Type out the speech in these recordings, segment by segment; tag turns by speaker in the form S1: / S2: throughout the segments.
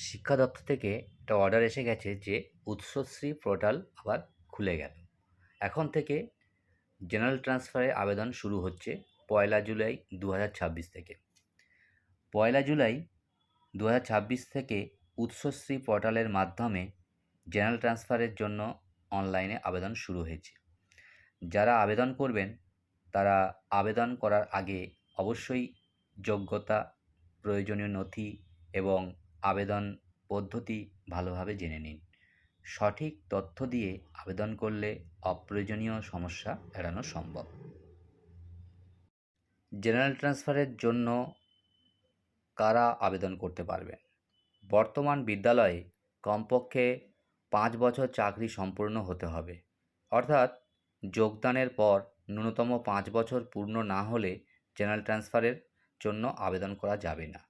S1: শিক্ষা দপ্তর থেকে একটা অর্ডার এসে গেছে যে উৎসশ্রী পোর্টাল আবার খুলে গেল। এখন থেকে জেনারেল ট্রান্সফারে আবেদন শুরু হচ্ছে ১লা জুলাই ২০২৬ থেকে। ১লা জুলাই ২০২৬ থেকে উৎসশ্রী পোর্টালের মাধ্যমে জেনারেল ট্রান্সফারের জন্য অনলাইনে আবেদন শুরু হয়েছে। যারা আবেদন করবেন তারা আবেদন করার আগে অবশ্যই যোগ্যতা, প্রয়োজনীয় নথি এবং আবেদন পদ্ধতি ভালোভাবে জেনে নিন। সঠিক তথ্য দিয়ে আবেদন করলে অপ্রয়োজনীয় সমস্যা এড়ানো সম্ভব। জেনারেল ট্রান্সফারের জন্য কারা আবেদন করতে পারবেন? বর্তমান বিদ্যালয়ে কমপক্ষে ৫ বছর চাকরি সম্পূর্ণ হতে হবে। অর্থাৎ যোগদানের পর ন্যূনতম ৫ বছর পূর্ণ না হলে জেনারেল ট্রান্সফারের জন্য আবেদন করা যাবে না।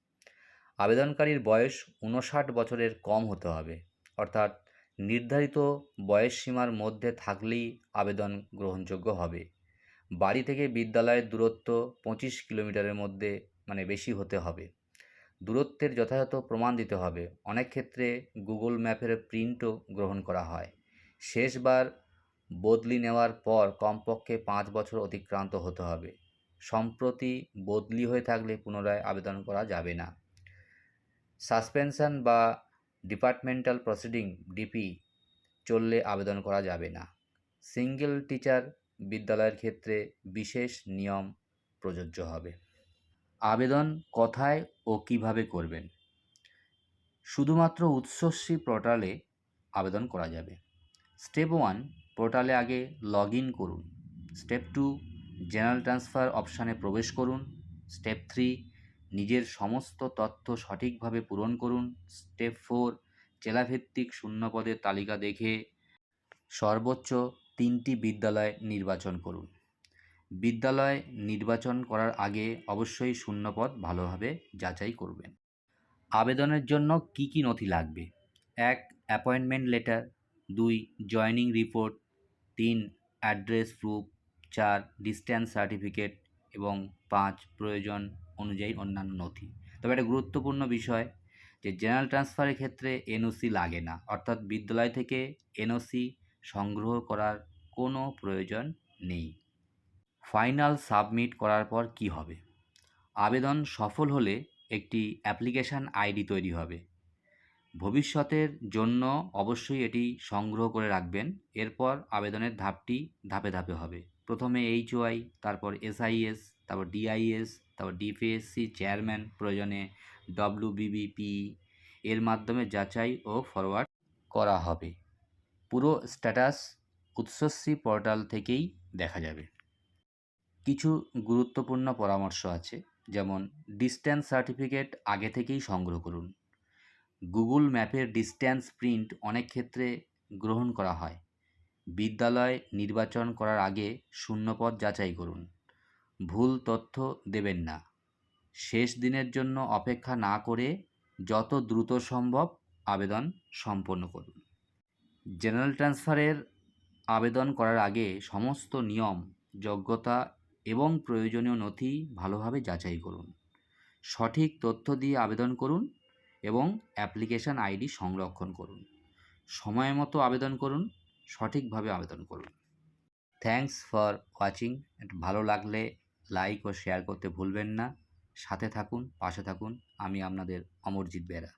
S1: আবেদনকারীর বয়স ৫৯ বছরের কম হতে হবে। অর্থাৎ নির্ধারিত বয়সসীমার মধ্যে থাকলেই আবেদন গ্রহণযোগ্য হবে। বাড়ি থেকে বিদ্যালয়ের দূরত্ব ২৫ কিলোমিটারের মধ্যে বেশি হতে হবে। দূরত্বের যথাযথ প্রমাণ দিতে হবে। অনেক ক্ষেত্রে গুগল ম্যাপের প্রিন্টও গ্রহণ করা হয়। শেষবার বদলি নেওয়ার পর কমপক্ষে ৫ বছর অতিক্রান্ত হতে হবে। সম্প্রতি বদলি হয়ে থাকলে পুনরায় আবেদন করা যাবে না। সাসপেনশন বা ডিপার্টমেন্টাল প্রসিডিং ডিপি চললে আবেদন করা যাবে না। সিঙ্গেল টিচার বিদ্যালয়ের ক্ষেত্রে বিশেষ নিয়ম প্রযোজ্য হবে। আবেদন কোথায় ও কিভাবে করবেন? শুধুমাত্র উৎসশ্রী পোর্টালে আবেদন করা যাবে। স্টেপ 1, পোর্টালে আগে লগ ইন করুন। স্টেপ 2, জেনারেল ট্রান্সফার অপশানে প্রবেশ করুন। স্টেপ 3, নিজের সমস্ত তথ্য সঠিকভাবে পূরণ করুন। স্টেপ 4, জেলাভিত্তিক শূন্যপদের তালিকা দেখে সর্বোচ্চ 3টি বিদ্যালয় নির্বাচন করুন। বিদ্যালয় নির্বাচন করার আগে অবশ্যই শূন্যপদ ভালোভাবে যাচাই করবেন। আবেদনের জন্য কী কী নথি লাগবে? ১, appointment letter. ২, joining report. ৩, address proof. ৪, distance certificate এবং ৫, প্রয়োজন অনুযায়ী অন্যান্য নথি। তবে একটা গুরুত্বপূর্ণ বিষয় যে জেনারেল ট্রান্সফারের ক্ষেত্রে এনওসি লাগে না, অর্থাৎ বিদ্যালয় থেকে এনওসি সংগ্রহ করার কোনো প্রয়োজন নেই। ফাইনাল সাবমিট করার পর কী হবে? আবেদন সফল হলে একটি অ্যাপ্লিকেশন আইডি তৈরি হবে। ভবিষ্যতের জন্য অবশ্যই এটি সংগ্রহ করে রাখবেন। এরপর আবেদনের ধাপটি ধাপে ধাপে হবে। প্রথমে HOI, তারপর SIS, তারপর DIS, তারপর DPSC চেয়ারম্যান, প্রয়োজনে WBBPE এর মাধ্যমে যাচাই ও ফরওয়ার্ড করা হবে। পুরো স্ট্যাটাস উৎসশ্রী পোর্টাল থেকেই দেখা যাবে। কিছু গুরুত্বপূর্ণ পরামর্শ আছে, যেমন ডিস্ট্যান্স সার্টিফিকেট আগে থেকেই সংগ্রহ করুন। গুগল ম্যাপের ডিস্ট্যান্স প্রিন্ট অনেক ক্ষেত্রে গ্রহণ করা হয়। বিদ্যালয় নির্বাচন করার আগে শূন্যপদ যাচাই করুন। ভুল তথ্য দেবেন না। শেষ দিনের জন্য অপেক্ষা না করে যত দ্রুত সম্ভব আবেদন সম্পন্ন করুন। জেনারেল ট্রান্সফারের আবেদন করার আগে সমস্ত নিয়ম, যোগ্যতা এবং প্রয়োজনীয় নথি ভালোভাবে যাচাই করুন। সঠিক তথ্য দিয়ে আবেদন করুন এবং অ্যাপ্লিকেশন আইডি সংরক্ষণ করুন। সময় মতো আবেদন করুন, সঠিকভাবে আবেদন করুন। Thanks for watching. ভালো লাগলে লাইক ও শেয়ার করতে ভুলবেন না। সাথে থাকুন, পাশে থাকুন। আমি আপনাদের অমরজিৎ বেরা।